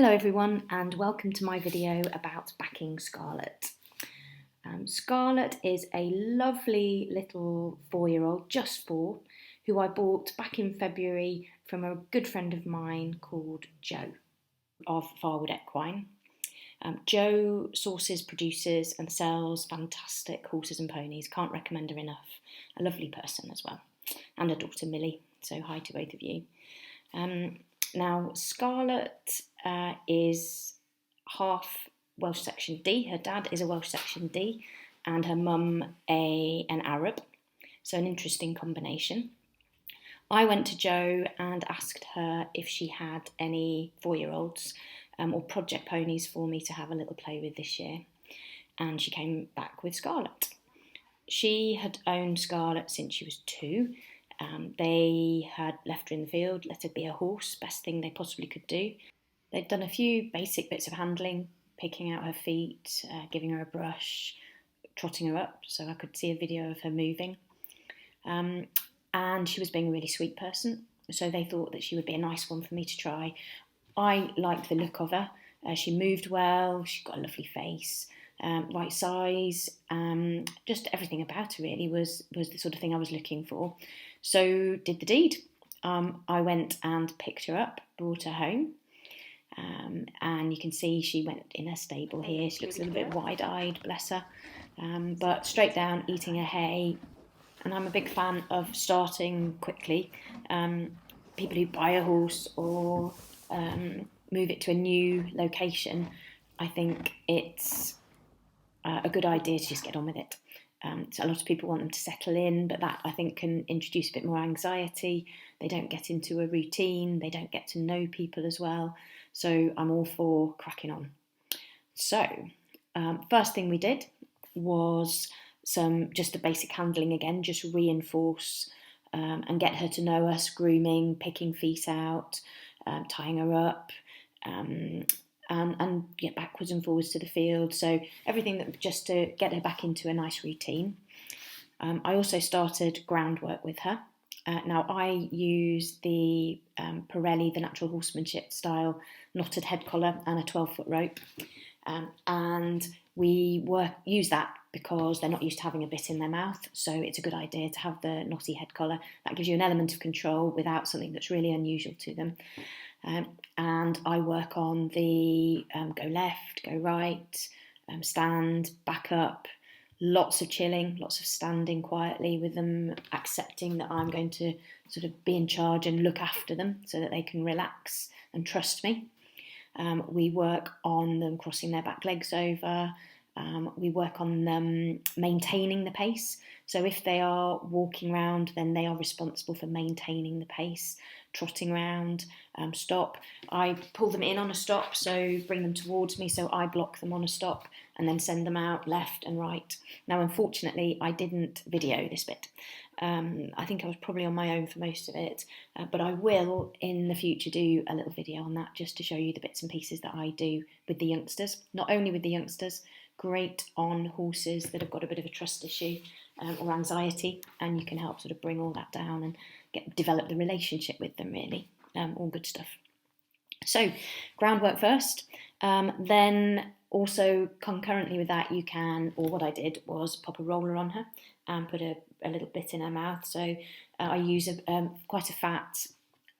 Hello everyone and welcome to my video about backing Scarlet. Scarlet is a lovely little 4-year-old, just 4, who I bought back in February from a good friend of mine called Joe of Farwood Equine. Joe sources, produces and sells fantastic horses and ponies, can't recommend her enough. A lovely person as well, and a daughter Millie, so hi to both of you. Now Scarlet is half Welsh Section D. Her dad is a Welsh Section D and her mum an Arab, so an interesting combination. I went to Jo and asked her if she had any 4-year-olds or project ponies for me to have a little play with this year, and she came back with Scarlet. She had owned Scarlet since she was 2. They had left her in the field, let her be a horse, best thing they possibly could do. They'd done a few basic bits of handling, picking out her feet, giving her a brush, trotting her up, so I could see a video of her moving. And she was being a really sweet person, so they thought that she would be a nice one for me to try. I liked the look of her. She moved well, she got a lovely face, right size, just everything about her really was the sort of thing I was looking for. So did the deed. I went and picked her up, brought her home, and you can see she went in her stable here. She looks a little bit wide-eyed, bless her, but straight down, eating her hay. And I'm a big fan of starting quickly. People who buy a horse or move it to a new location, I think it's a good idea to just get on with it. So a lot of people want them to settle in, but that I think can introduce a bit more anxiety. They don't get into a routine, they don't get to know people as well. So I'm all for cracking on. So first thing we did was just the basic handling again, just reinforce and get her to know us, grooming, picking feet out, tying her up, and get backwards and forwards to the field. So everything that just to get her back into a nice routine. I also started groundwork with her. Now I use the Pirelli, the natural horsemanship style knotted head collar and a 12-foot rope. And we use that because they're not used to having a bit in their mouth, so it's a good idea to have the knotty head collar. That gives you an element of control without something that's really unusual to them. And I work on the go left, go right, stand, back up, lots of chilling, lots of standing quietly with them, accepting that I'm going to sort of be in charge and look after them so that they can relax and trust me. We work on them crossing their back legs over. We work on them maintaining the pace. So if they are walking around, then they are responsible for maintaining the pace. Trotting around, stop. I pull them in on a stop, so bring them towards me, so I block them on a stop and then send them out left and right. Now, unfortunately, I didn't video this bit. I think I was probably on my own for most of it, but I will in the future do a little video on that just to show you the bits and pieces that I do with the youngsters. Not only with the youngsters, great on horses that have got a bit of a trust issue or anxiety, and you can help sort of bring all that down and develop the relationship with them really. All good stuff. So groundwork first, then also concurrently with that you can, or what I did was pop a roller on her and put a little bit in her mouth. So I use quite a fat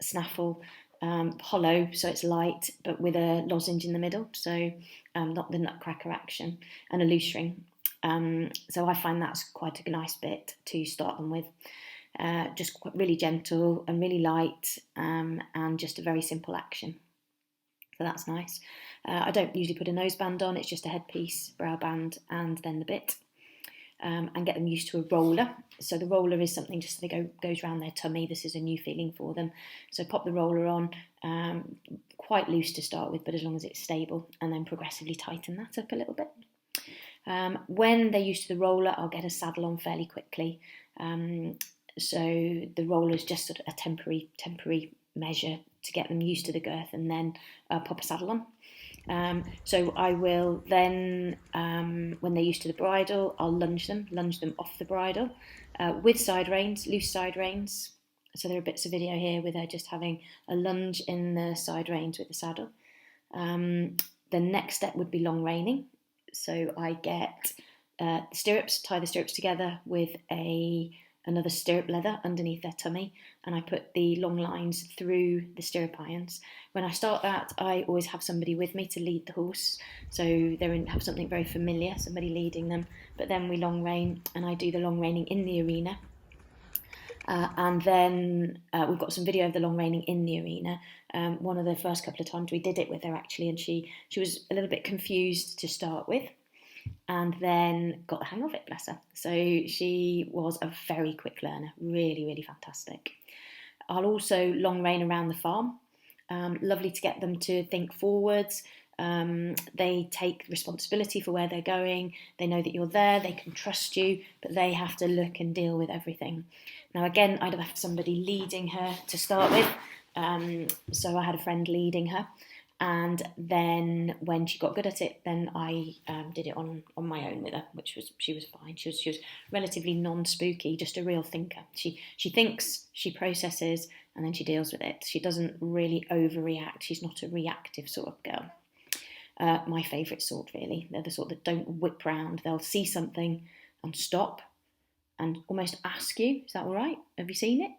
snaffle, hollow, so it's light, but with a lozenge in the middle, so not the nutcracker action, and a loose string. So I find that's quite a nice bit to start them with. Just really gentle and really light, and just a very simple action. So that's nice. I don't usually put a noseband on, it's just a headpiece, brow band, and then the bit. And get them used to a roller. So the roller is something just so they goes around their tummy. This is a new feeling for them. So pop the roller on, quite loose to start with, but as long as it's stable, and then progressively tighten that up a little bit. When they're used to the roller, I'll get a saddle on fairly quickly. So the roller is just sort of a temporary measure to get them used to the girth, and then pop a saddle on. So I will then, when they're used to the bridle, I'll lunge them off the bridle with side reins, loose side reins. So there are bits of video here with her just having a lunge in the side reins with the saddle. The next step would be long reining. So I get the stirrups, tie the stirrups together with another stirrup leather underneath their tummy, and I put the long lines through the stirrup irons. When I start that, I always have somebody with me to lead the horse, so they have something very familiar, somebody leading them. But then we long rein, and I do the long reining in the arena. And then we've got some video of the long reining in the arena. One of the first couple of times we did it with her, actually, and she was a little bit confused to start with, and then got the hang of it, bless her. So she was a very quick learner, really, really fantastic. I'll also long rein around the farm. Lovely to get them to think forwards. They take responsibility for where they're going. They know that you're there, they can trust you, but they have to look and deal with everything. Now, again, I'd have somebody leading her to start with. So I had a friend leading her. And then when she got good at it, then I did it on my own with her, she was fine. She was relatively non-spooky, just a real thinker. She thinks, she processes, and then she deals with it. She doesn't really overreact. She's not a reactive sort of girl. My favourite sort, really. They're the sort that don't whip round. They'll see something and stop and almost ask you, is that all right? Have you seen it?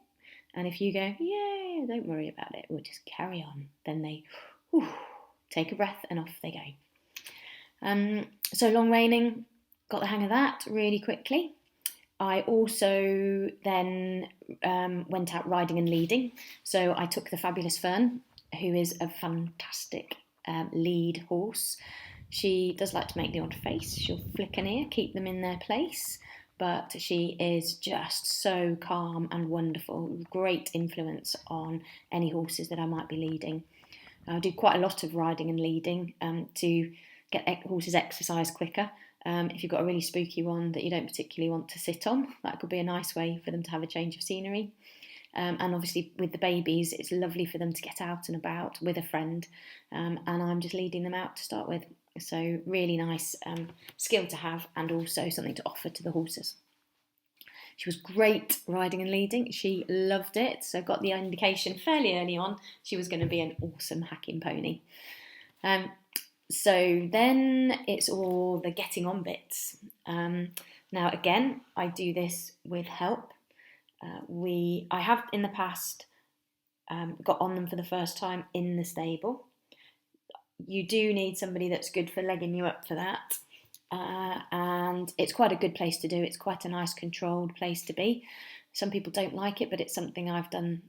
And if you go, yeah, don't worry about it, we'll just carry on, then they take a breath and off they go. So long reining, got the hang of that really quickly. I also then went out riding and leading. So I took the fabulous Fern, who is a fantastic lead horse. She does like to make the odd face. She'll flick an ear, keep them in their place. But she is just so calm and wonderful. Great influence on any horses that I might be leading. I do quite a lot of riding and leading to get horses exercise quicker. If you've got a really spooky one that you don't particularly want to sit on, that could be a nice way for them to have a change of scenery. And obviously with the babies, it's lovely for them to get out and about with a friend. And I'm just leading them out to start with. So really nice skill to have, and also something to offer to the horses. She was great riding and leading. She loved it. So got the indication fairly early on she was going to be an awesome hacking pony. So then it's all the getting on bits. Now again, I do this with help. I have in the past got on them for the first time in the stable. You do need somebody that's good for legging you up for that. And it's quite a good place to do. It's quite a nice controlled place to be. Some people don't like it, but it's something I've done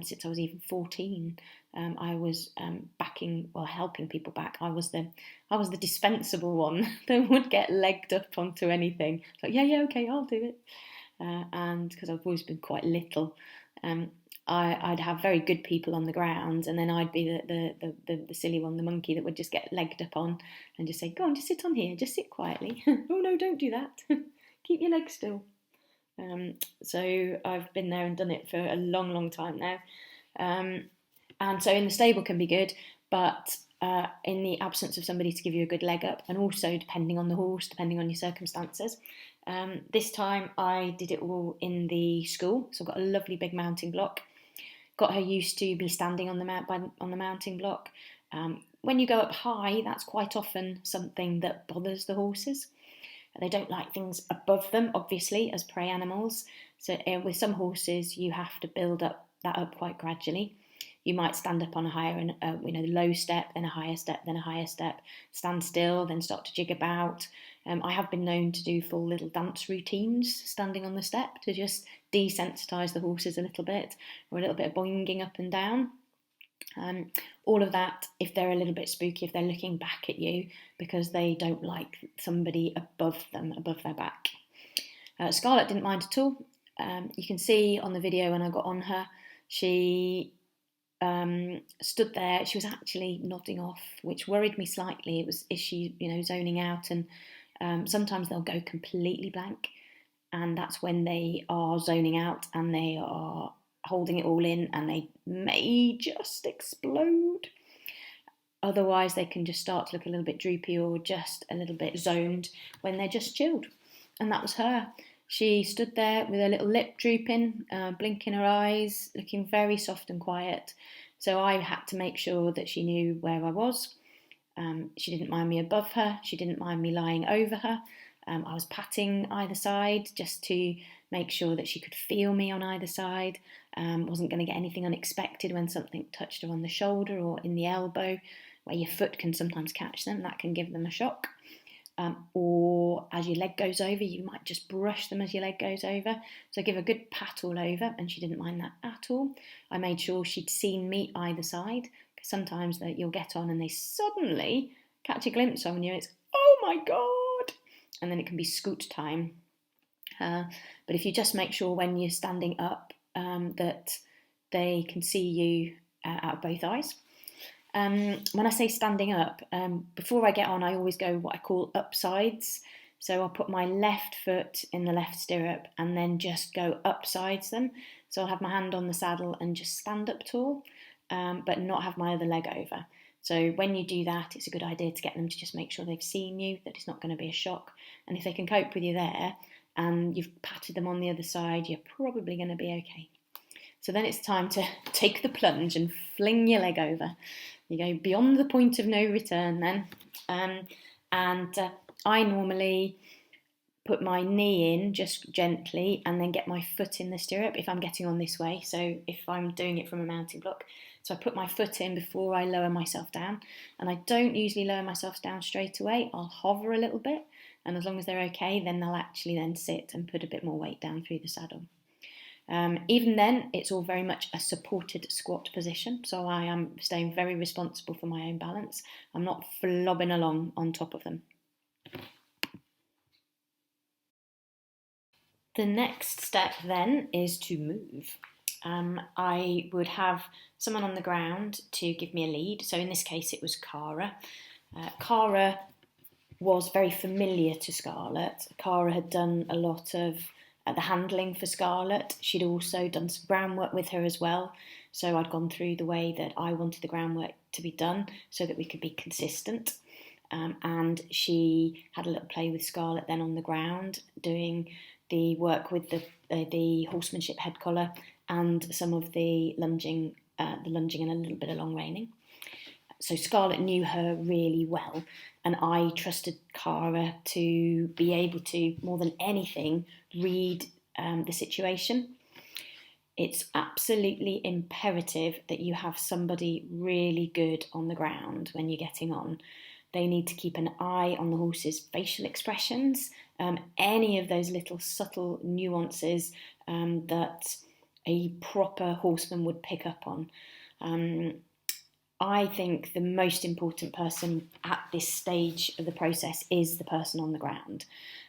since I was even 14. I was helping people back. I was the dispensable one that would get legged up onto anything. So yeah, okay, I'll do it. And because I've always been quite little, I'd have very good people on the ground, and then I'd be the silly one, the monkey that would just get legged up on and just say, go on, just sit on here, just sit quietly. Oh no, don't do that. Keep your legs still. So I've been there and done it for a long, long time now. And so in the stable can be good, but in the absence of somebody to give you a good leg up, and also depending on the horse, depending on your circumstances. This time I did it all in the school, so I've got a lovely big mounting block. Got her used to be standing on the mounting block. When you go up high, that's quite often something that bothers the horses. They don't like things above them, obviously, as prey animals. So with some horses, you have to build that up quite gradually. You might stand up on a higher, the low step, then a higher step, then a higher step, stand still, then start to jig about. I have been known to do full little dance routines standing on the step to just desensitise the horses a little bit, or a little bit of boinging up and down. All of that, if they're a little bit spooky, if they're looking back at you because they don't like somebody above them, above their back. Scarlet didn't mind at all. You can see on the video when I got on her, she stood there. She was actually nodding off, which worried me slightly. Is she, zoning out? And sometimes they'll go completely blank, and that's when they are zoning out and they are holding it all in, and they may just explode. Otherwise, they can just start to look a little bit droopy or just a little bit zoned when they're just chilled. And that was her. She stood there with her little lip drooping, blinking her eyes, looking very soft and quiet. So I had to make sure that she knew where I was. She didn't mind me above her. She didn't mind me lying over her. I was patting either side just to make sure that she could feel me on either side. Wasn't going to get anything unexpected when something touched her on the shoulder or in the elbow, where your foot can sometimes catch them. That can give them a shock. Or as your leg goes over, you might just brush them as your leg goes over. So give a good pat all over, and she didn't mind that at all. I made sure she'd seen me either side, because sometimes you'll get on and they suddenly catch a glimpse on you. It's, oh my God! And then it can be scoot time. But if you just make sure when you're standing up that they can see you out of both eyes. When I say standing up, before I get on, I always go what I call upsides. So I'll put my left foot in the left stirrup and then just go upsides them. So I'll have my hand on the saddle and just stand up tall, but not have my other leg over. So when you do that, it's a good idea to get them to just make sure they've seen you, that it's not going to be a shock. And if they can cope with you there and you've patted them on the other side, you're probably going to be okay. So then it's time to take the plunge and fling your leg over. You go beyond the point of no return then. I normally put my knee in just gently and then get my foot in the stirrup if I'm getting on this way. So if I'm doing it from a mounting block. So I put my foot in before I lower myself down. And I don't usually lower myself down straight away. I'll hover a little bit. And as long as they're okay, then they'll actually then sit and put a bit more weight down through the saddle. Even then, it's all very much a supported squat position, so I am staying very responsible for my own balance. I'm not flobbing along on top of them. The next step then is to move. I would have someone on the ground to give me a lead, so in this case it was Cara. Cara was very familiar to Scarlet. Cara had done a lot of the handling for Scarlet. She'd also done some groundwork with her as well. So I'd gone through the way that I wanted the groundwork to be done so that we could be consistent. And she had a little play with Scarlet then on the ground, doing the work with the horsemanship head collar and some of the lunging and a little bit of long reining. So Scarlet knew her really well, and I trusted Cara to be able to, more than anything, read the situation. It's absolutely imperative that you have somebody really good on the ground when you're getting on. They need to keep an eye on the horse's facial expressions, any of those little subtle nuances that a proper horseman would pick up on. I think the most important person at this stage of the process is the person on the ground.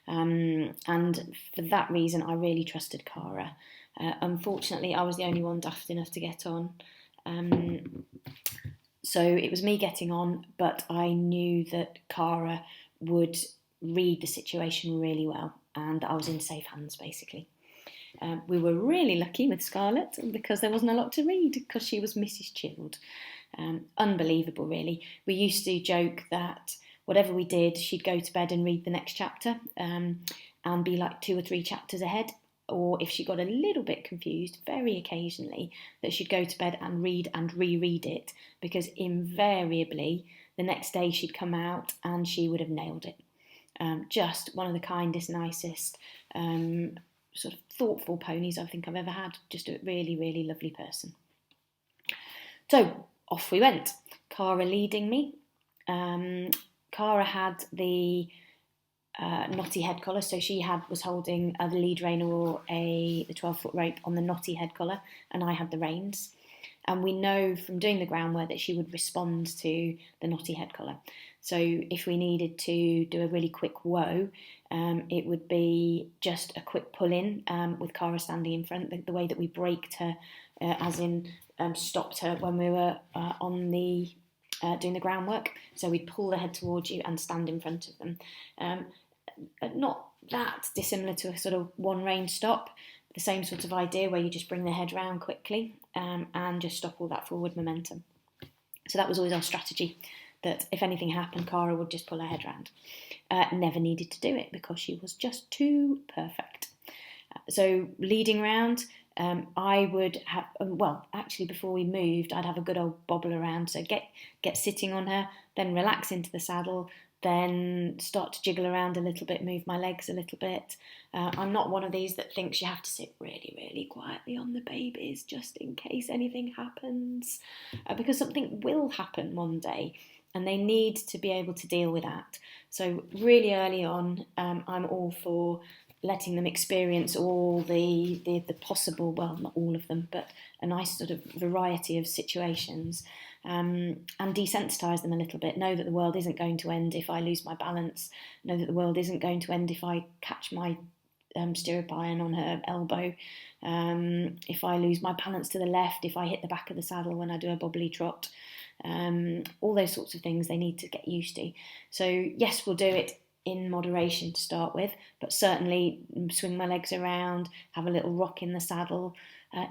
And for that reason, I really trusted Cara. Unfortunately, I was the only one daft enough to get on. So it was me getting on, but I knew that Cara would read the situation really well, and I was in safe hands, basically. We were really lucky with Scarlet because there wasn't a lot to read because she was Mrs. Chilled. Unbelievable, really. We used to joke that whatever we did, she'd go to bed and read the next chapter and be like 2 or 3 chapters ahead. Or if she got a little bit confused, very occasionally, that she'd go to bed and read and reread it, because invariably the next day she'd come out and she would have nailed it. Just one of the kindest, nicest, sort of thoughtful ponies I think I've ever had. Just a really, really lovely person. So off we went. Cara leading me. Cara had the knotty head collar, so she was holding the lead rein or the 12-foot rope on the knotty head collar, and I had the reins. And we know from doing the groundwork that she would respond to the knotty head collar. So if we needed to do a really quick whoa, it would be just a quick pull in with Cara standing in front, the way that we braked her, as in stopped her when we were on the doing the groundwork. So we'd pull the head towards you and stand in front of them. Not that dissimilar to a sort of one rein stop, the same sort of idea where you just bring the head round quickly and just stop all that forward momentum. So that was always our strategy, that if anything happened, Cara would just pull her head round. Never needed to do it because she was just too perfect. So leading round, I would have, well, actually before we moved, I'd have a good old bobble around. So get sitting on her, then relax into the saddle, then start to jiggle around a little bit, move my legs a little bit. I'm not one of these that thinks you have to sit really, really quietly on the babies just in case anything happens, because something will happen one day and they need to be able to deal with that. So really early on, I'm all for letting them experience all the possible, well, not all of them, but a nice sort of variety of situations, and desensitise them a little bit. Know that the world isn't going to end if I lose my balance. Know that the world isn't going to end if I catch my stirrup iron on her elbow, if I lose my balance to the left, if I hit the back of the saddle when I do a bobbly trot. All those sorts of things they need to get used to. So yes, we'll do it in moderation to start with, but certainly swing my legs around, have a little rock in the saddle.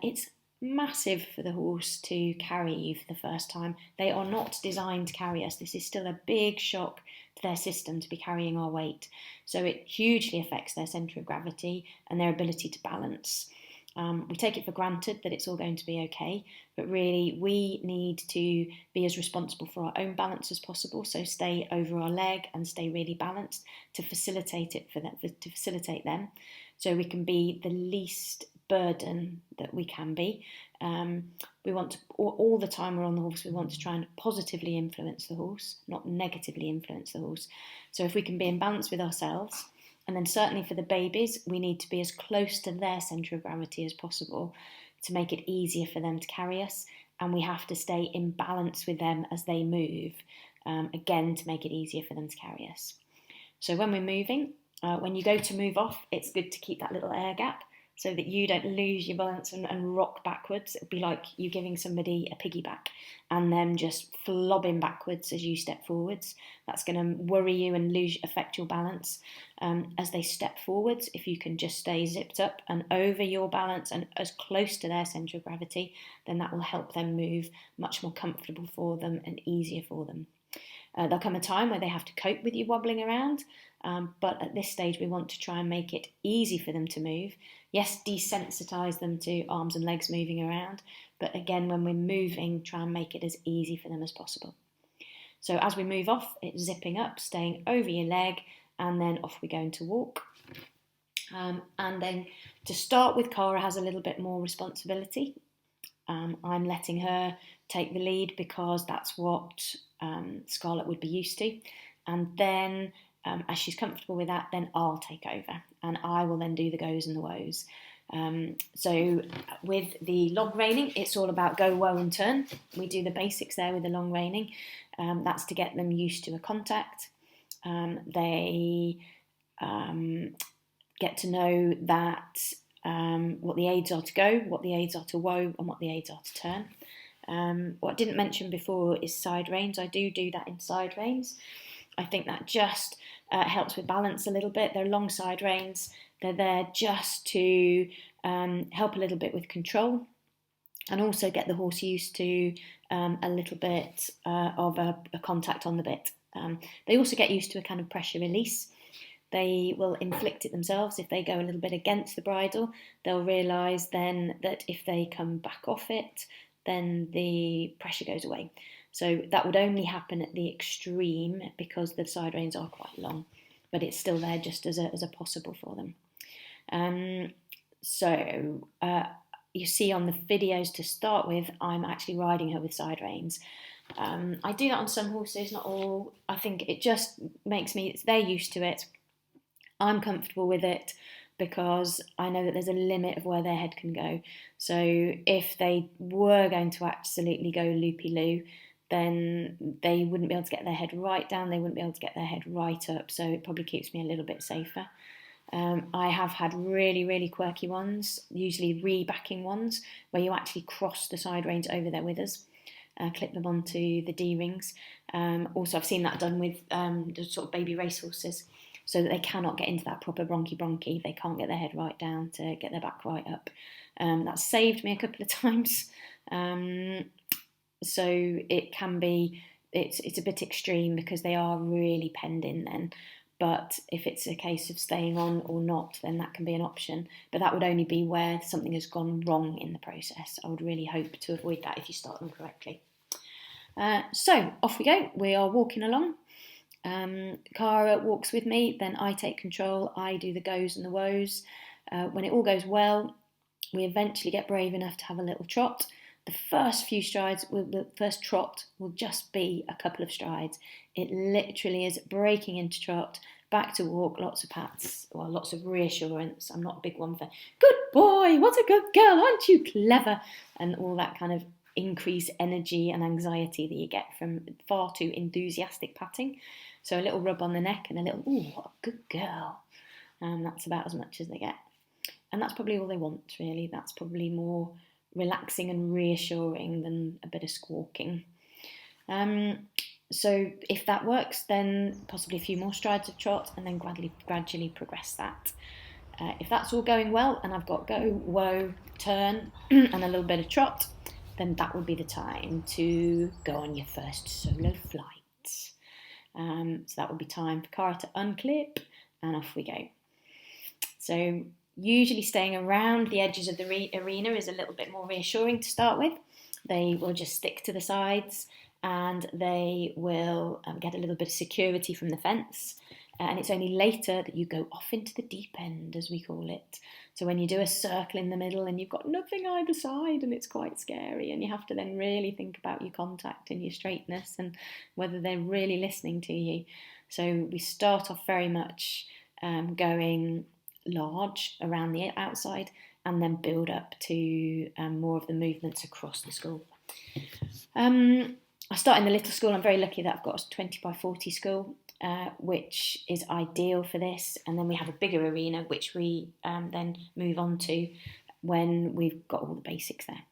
It's massive for the horse to carry you for the first time. They are not designed to carry us. This is still a big shock to their system to be carrying our weight. So it hugely affects their centre of gravity and their ability to balance. We take it for granted that it's all going to be okay, but really we need to be as responsible for our own balance as possible. So stay over our leg and stay really balanced to facilitate it for them, to facilitate them, so we can be the least burden that we can be. We want to, all the time we're on the horse, we want to try and positively influence the horse, not negatively influence the horse. So if we can be in balance with ourselves, and then certainly for the babies, we need to be as close to their centre of gravity as possible to make it easier for them to carry us. And we have to stay in balance with them as they move, again, to make it easier for them to carry us. So when we're moving, when you go to move off, it's good to keep that little air gap so that you don't lose your balance and rock backwards. It'd be like you giving somebody a piggyback and them just flobbing backwards as you step forwards. That's going to worry you and affect your balance. As they step forwards, if you can just stay zipped up and over your balance and as close to their centre of gravity, then that will help them move much more comfortable for them and easier for them. There'll come a time where they have to cope with you wobbling around, but at this stage we want to try and make it easy for them to move. Yes, desensitise them to arms and legs moving around, but again, when we're moving, try and make it as easy for them as possible. So as we move off, it's zipping up, staying over your leg, and then off we go into walk. And then to start with, Cara has a little bit more responsibility. I'm letting her take the lead because that's what Scarlet would be used to. And then as she's comfortable with that, then I'll take over and I will then do the goes and the woes. So with the long reining, it's all about go, woe and turn. We do the basics there with the long reining. That's to get them used to a contact. They get to know that what the aids are to go, what the aids are to woe, and what the aids are to turn. What I didn't mention before is side reins. I do that in side reins. I think that just helps with balance a little bit. They're long side reins. They're there just to help a little bit with control and also get the horse used to a little bit of a contact on the bit. They also get used to a kind of pressure release. They will inflict it themselves. If they go a little bit against the bridle, they'll realise then that if they come back off it, then the pressure goes away. So that would only happen at the extreme because the side reins are quite long, but it's still there just as a possible for them. So you see on the videos to start with, I'm actually riding her with side reins. I do that on some horses, not all. I think it just makes me, they're used to it. I'm comfortable with it because I know that there's a limit of where their head can go. So if they were going to absolutely go loopy-loo, then they wouldn't be able to get their head right down, they wouldn't be able to get their head right up, so it probably keeps me a little bit safer. I have had really, really quirky ones, usually rebacking ones, where you actually cross the side reins over their withers, clip them onto the D-rings. Also, I've seen that done with the sort of baby racehorses, so that they cannot get into that proper bronchi. They can't get their head right down to get their back right up. That's saved me a couple of times. So it can be, it's a bit extreme because they are really penned in then. But if it's a case of staying on or not, then that can be an option. But that would only be where something has gone wrong in the process. I would really hope to avoid that if you start them correctly. So off we go. We are walking along. Cara walks with me, then I take control. I do the goes and the woes. When it all goes well, we eventually get brave enough to have a little trot. The first few strides, the first trot will just be a couple of strides. It literally is breaking into trot, back to walk, lots of pats, well, lots of reassurance. I'm not a big one for, good boy, what a good girl, aren't you clever? And all that kind of increased energy and anxiety that you get from far too enthusiastic patting. So a little rub on the neck and a little, ooh, what a good girl. That's about as much as they get. And that's probably all they want, really. That's probably more relaxing and reassuring than a bit of squawking. So if that works, then possibly a few more strides of trot and then gradually progress that. If that's all going well and I've got go, woe, turn and a little bit of trot, then that would be the time to go on your first solo flight. So that would be time for Cara to unclip and off we go. So usually staying around the edges of the arena is a little bit more reassuring to start with. They will just stick to the sides and they will get a little bit of security from the fence. And it's only later that you go off into the deep end, as we call it. So when you do a circle in the middle and you've got nothing either side and it's quite scary and you have to then really think about your contact and your straightness and whether they're really listening to you. So we start off very much going large around the outside and then build up to more of the movements across the school. I start in the little school. I'm very lucky that I've got a 20 by 40 school, which is ideal for this. And then we have a bigger arena, which we then move on to when we've got all the basics there.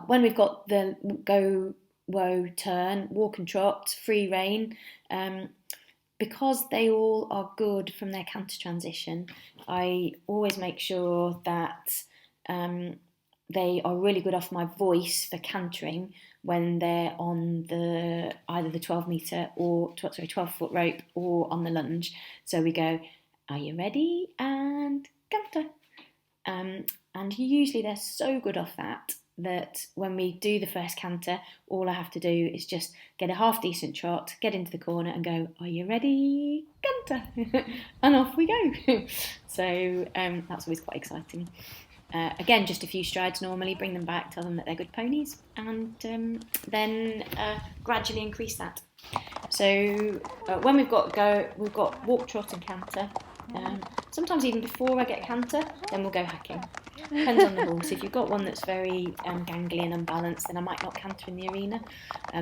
When we've got the go, woe, turn, walk and trot, free rein, because they all are good from their canter transition, I always make sure that they are really good off my voice for cantering when they're on either the 12 foot rope or on the lunge. So we go, are you ready? And canter. And usually they're so good off that when we do the first canter, all I have to do is just get a half decent trot, get into the corner and go, are you ready? Canter. And off we go. So that's always quite exciting. Again, just a few strides normally, bring them back, tell them that they're good ponies, and then gradually increase that. So when we've got walk, trot and canter. Sometimes even before I get canter, then we'll go hacking. Depends on the horse. If you've got one that's very gangly and unbalanced, then I might not canter in the arena.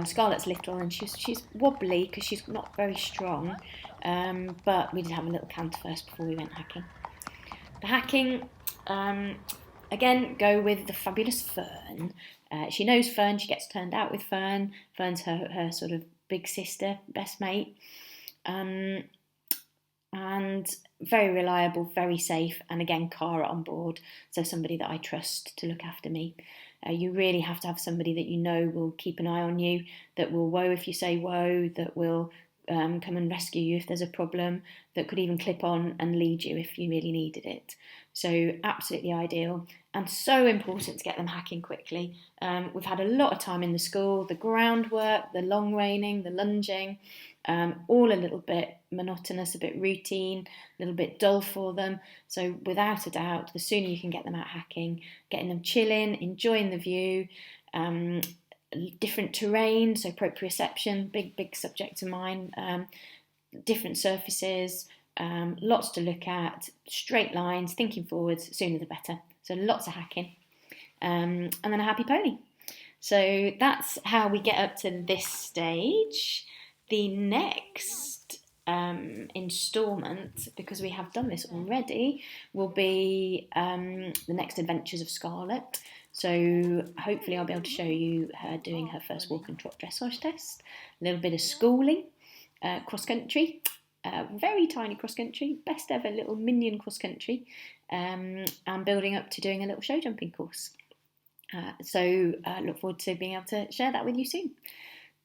Scarlet's little and she's wobbly because she's not very strong, but we did have a little canter first before we went hacking. The hacking, again, go with the fabulous Fern. She knows Fern, she gets turned out with Fern. Fern's her sort of big sister, best mate. And very reliable, very safe, and again, Cara on board, so somebody that I trust to look after me. You really have to have somebody that you know will keep an eye on you, that will woe if you say woe, that will come and rescue you if there's a problem, that could even clip on and lead you if you really needed it. So absolutely ideal, and so important to get them hacking quickly. We've had a lot of time in the school, the groundwork, the long reining, the lunging, all a little bit monotonous, a bit routine, a little bit dull for them. So without a doubt, the sooner you can get them out hacking, getting them chilling, enjoying the view, different terrain, so proprioception, big subject of mine, different surfaces, lots to look at, straight lines, thinking forwards, sooner the better. So lots of hacking, and then a happy pony. So that's how we get up to this stage. The next instalment, because we have done this already, will be the next adventures of Scarlet. So hopefully I'll be able to show you her doing her first walk and trot dressage test, a little bit of schooling, cross country, very tiny cross country, best ever little minion cross country, and building up to doing a little show jumping course. So look forward to being able to share that with you soon.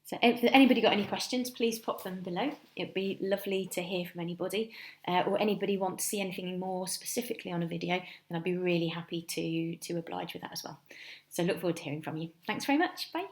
So if anybody got any questions, please pop them below. It'd be lovely to hear from anybody, or anybody want to see anything more specifically on a video, then I'd be really happy to oblige with that as well. So look forward to hearing from you. Thanks very much. Bye.